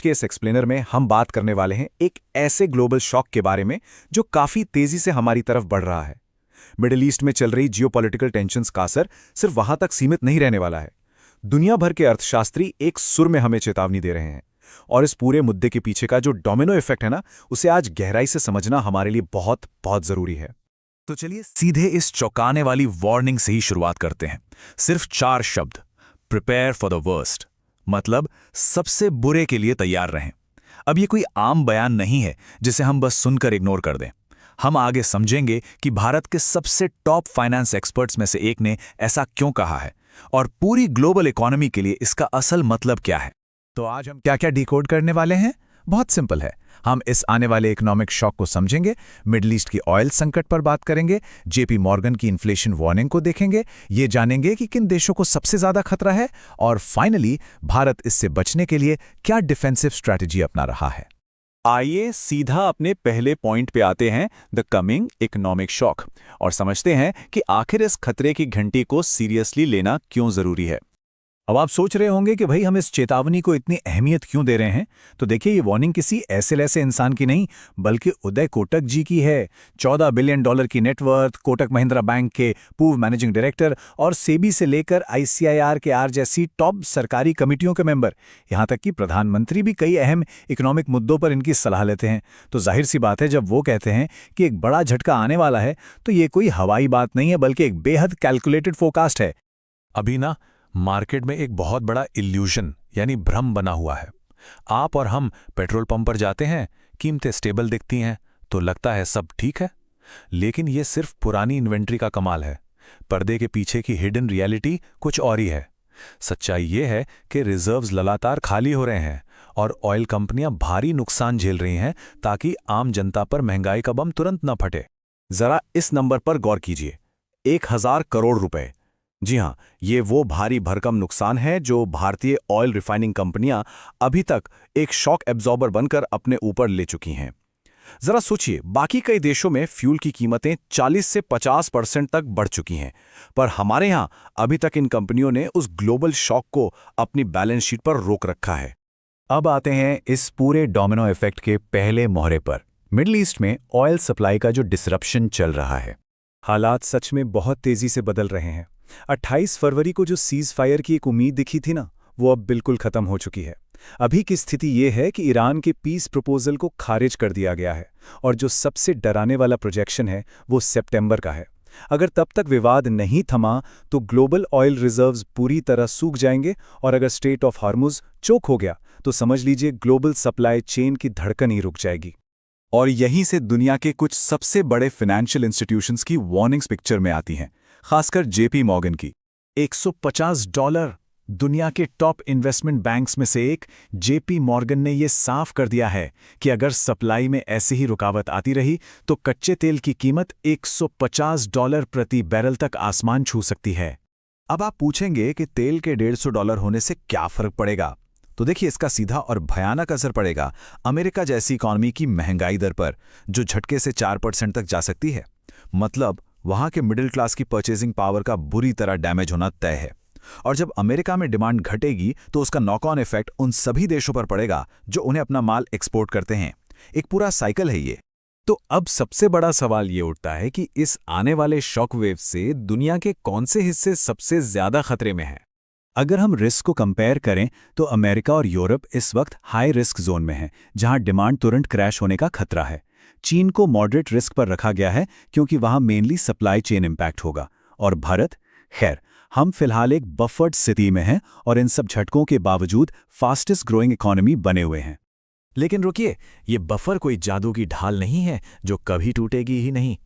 के इस एक्सप्लेनर में हम बात करने वाले हैं एक ऐसे ग्लोबल शॉक के बारे में जो काफी तेजी से हमारी तरफ बढ़ रहा है। मिडिल ईस्ट में चल रही जियोपॉलिटिकल टेंशन्स का असर सिर्फ वहां तक सीमित नहीं रहने वाला है। दुनिया भर के अर्थशास्त्री एक सुर में हमें चेतावनी दे रहे हैं, और इस पूरे मुद्दे के पीछे का जो डोमिनो इफेक्ट है ना, उसे आज गहराई से समझना हमारे लिए बहुत बहुत जरूरी है। तो चलिए सीधे इस चौंकाने वाली वार्निंग से ही शुरुआत करते हैं। सिर्फ 4 शब्द, प्रिपेयर फॉर द वर्स्ट, मतलब सबसे बुरे के लिए तैयार रहें। अब ये कोई आम बयान नहीं है जिसे हम बस सुनकर इग्नोर कर दें। हम आगे समझेंगे कि भारत के सबसे टॉप फाइनेंस एक्सपर्ट्स में से एक ने ऐसा क्यों कहा है और पूरी ग्लोबल इकोनॉमी के लिए इसका असल मतलब क्या है। तो आज हम क्या क्या डिकोड करने वाले हैं? बहुत सिंपल है। हम इस आने वाले इकोनॉमिक शॉक को समझेंगे, मिडिल ईस्ट की ऑयल संकट पर बात करेंगे, जेपी मॉर्गन की इन्फ्लेशन वार्निंग को देखेंगे, ये जानेंगे कि किन देशों को सबसे ज्यादा खतरा है, और फाइनली भारत इससे बचने के लिए क्या डिफेंसिव स्ट्रैटेजी अपना रहा है। आइए सीधा अपने पहले पॉइंट पे आते हैं, द कमिंग इकोनॉमिक शॉक, और समझते हैं कि आखिर इस खतरे की घंटी को सीरियसली लेना क्यों जरूरी है। अब आप सोच रहे होंगे कि भाई हम इस चेतावनी को इतनी अहमियत क्यों दे रहे हैं। तो देखिए, ये वार्निंग किसी ऐसे इंसान की नहीं, बल्कि उदय कोटक जी की है। $14 बिलियन की नेटवर्थ, कोटक महिंद्रा बैंक के पूर्व मैनेजिंग डायरेक्टर और सेबी से लेकर ICIR जैसी टॉप सरकारी कमेटियों के मेंबर, यहाँ तक कि प्रधानमंत्री भी कई अहम इकोनॉमिक मुद्दों पर इनकी सलाह लेते हैं। तो जाहिर सी बात है, जब वो कहते हैं कि एक बड़ा झटका आने वाला है, तो ये कोई हवाई बात नहीं है, बल्कि एक बेहद कैलकुलेटेड फोरकास्ट है। अभी ना मार्केट में एक बहुत बड़ा इल्यूजन यानी भ्रम बना हुआ है। आप और हम पेट्रोल पंप पर जाते हैं, कीमतें स्टेबल दिखती हैं तो लगता है सब ठीक है, लेकिन ये सिर्फ पुरानी इन्वेंट्री का कमाल है। पर्दे के पीछे की हिडन रियलिटी कुछ और ही है। सच्चाई ये है कि रिजर्व्स लगातार खाली हो रहे हैं और ऑयल कंपनियां भारी नुकसान झेल रही हैं ताकि आम जनता पर महंगाई का बम तुरंत न फटे। जरा इस नंबर पर गौर कीजिए, 1000 करोड़ रुपए। जी हां, ये वो भारी भरकम नुकसान है जो भारतीय ऑयल रिफाइनिंग कंपनियां अभी तक एक शॉक एब्जॉर्बर बनकर अपने ऊपर ले चुकी हैं। जरा सोचिए, बाकी कई देशों में फ्यूल की कीमतें 40 से 50% तक बढ़ चुकी हैं, पर हमारे यहां अभी तक इन कंपनियों ने उस ग्लोबल शॉक को अपनी बैलेंस शीट पर रोक रखा है। अब आते हैं इस पूरे डोमिनो इफेक्ट के पहले मोहरे पर, मिडिल ईस्ट में ऑयल सप्लाई का जो डिसरप्शन चल रहा है। हालात सच में बहुत तेजी से बदल रहे हैं। 28 फरवरी को जो सीज फायर की एक उम्मीद दिखी थी ना, वो अब बिल्कुल खत्म हो चुकी है। अभी की स्थिति ये है कि ईरान के पीस प्रपोजल को खारिज कर दिया गया है, और जो सबसे डराने वाला प्रोजेक्शन है वो सितंबर का है। अगर तब तक विवाद नहीं थमा तो ग्लोबल ऑयल रिजर्व्स पूरी तरह सूख जाएंगे, और अगर स्ट्रेट ऑफ हॉर्मुज चोक हो गया तो समझ लीजिए ग्लोबल सप्लाई चेन की धड़कन ही रुक जाएगी। और यहीं से दुनिया के कुछ सबसे बड़े फाइनेंशियल इंस्टीट्यूशंस की वार्निंग्स पिक्चर में आती हैं, खासकर जेपी मॉर्गन की। $150, दुनिया के टॉप इन्वेस्टमेंट बैंक्स में से एक जेपी मॉर्गन ने यह साफ कर दिया है कि अगर सप्लाई में ऐसी ही रुकावट आती रही तो कच्चे तेल की कीमत $150 प्रति बैरल तक आसमान छू सकती है। अब आप पूछेंगे कि तेल के $150 होने से क्या फर्क पड़ेगा? तो देखिए, इसका सीधा और भयानक असर पड़ेगा अमेरिका जैसी इकॉनमी की महंगाई दर पर, जो झटके से 4% तक जा सकती है। मतलब वहां के मिडिल क्लास की परचेजिंग पावर का बुरी तरह डैमेज होना तय है। और जब अमेरिका में डिमांड घटेगी तो उसका नॉक ऑन इफेक्ट उन सभी देशों पर पड़ेगा जो उन्हें अपना माल एक्सपोर्ट करते हैं। एक पूरा साइकिल है ये। तो अब सबसे बड़ा सवाल ये उठता है कि इस आने वाले शॉक वेव से दुनिया के कौन से हिस्से सबसे ज्यादा खतरे में हैं? अगर हम रिस्क को कंपेयर करें तो अमेरिका और यूरोप इस वक्त हाई रिस्क जोन में हैं, जहां डिमांड तुरंत क्रैश होने का खतरा है। चीन को मॉडरेट रिस्क पर रखा गया है क्योंकि वहां मेनली सप्लाई चेन इंपैक्ट होगा। और भारत, खैर, हम फिलहाल एक बफर्ड स्थिति में हैं और इन सब झटकों के बावजूद फास्टेस्ट ग्रोइंग इकोनॉमी बने हुए हैं। लेकिन रुकिए, ये बफर कोई जादू की ढाल नहीं है जो कभी टूटेगी ही नहीं।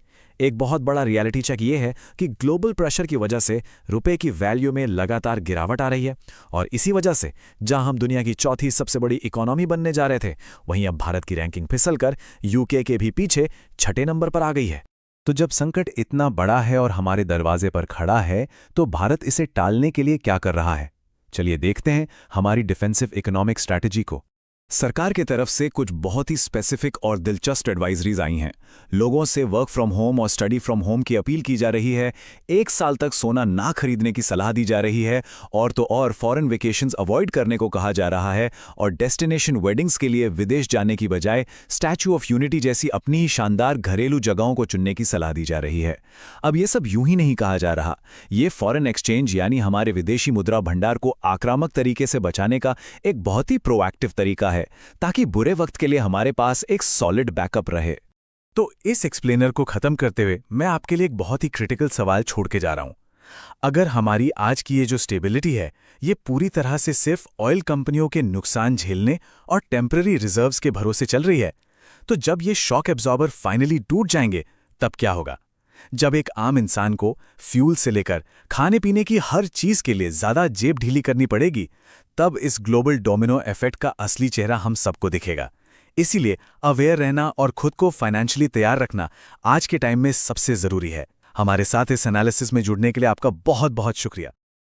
एक बहुत बड़ा रियलिटी चेक ये है कि ग्लोबल प्रेशर की वजह से रुपए की वैल्यू में लगातार गिरावट आ रही है, और इसी वजह से जहां हम दुनिया की चौथी सबसे बड़ी इकोनॉमी बनने जा रहे थे, वहीं अब भारत की रैंकिंग फिसलकर यूके के भी पीछे 6ठे नंबर पर आ गई है। तो जब संकट इतना बड़ा है और हमारे दरवाजे पर खड़ा है, तो भारत इसे टालने के लिए क्या कर रहा है? चलिए देखते हैं हमारी डिफेंसिव इकोनॉमिक स्ट्रैटेजी को। सरकार की तरफ से कुछ बहुत ही स्पेसिफिक और दिलचस्प एडवाइजरीज आई हैं। लोगों से वर्क फ्रॉम होम और स्टडी फ्रॉम होम की अपील की जा रही है। 1 साल तक सोना ना खरीदने की सलाह दी जा रही है। और तो और फॉरेन वेकेशंस अवॉइड करने को कहा जा रहा है। और डेस्टिनेशन वेडिंग्स के लिए विदेश जाने की बजाय स्टैच्यू ऑफ यूनिटी जैसी अपनी ही शानदार घरेलू जगहों को चुनने की सलाह दी जा रही है। अब ये सब यूं ही नहीं कहा जा रहा। ये फॉरेन एक्सचेंज यानी हमारे विदेशी मुद्रा भंडार को आक्रामक तरीके से बचाने का एक बहुत ही प्रोएक्टिव तरीका है, ताकि बुरे वक्त के लिए हमारे पास एक सॉलिड बैकअप रहे। तो इस एक्सप्लेनर को खत्म करते हुए मैं आपके लिए एक बहुत ही क्रिटिकल सवाल छोड़ के जा रहा हूं। अगर हमारी आज की ये जो स्टेबिलिटी है, ये पूरी तरह से सिर्फ ऑयल कंपनियों के नुकसान झेलने और टेम्पररी रिजर्व्स के भरोसे चल रही है, तो जब ये शॉक एब्जॉर्बर फाइनली टूट जाएंगे, तब क्या होगा? जब एक आम इंसान को फ्यूल से लेकर खाने पीने की हर चीज के लिए ज्यादा जेब ढीली करनी पड़ेगी, तब इस ग्लोबल डोमिनो इफेक्ट का असली चेहरा हम सबको दिखेगा। इसीलिए अवेयर रहना और खुद को फाइनेंशियली तैयार रखना आज के टाइम में सबसे जरूरी है। हमारे साथ इस एनालिसिस में जुड़ने के लिए आपका बहुत बहुत शुक्रिया।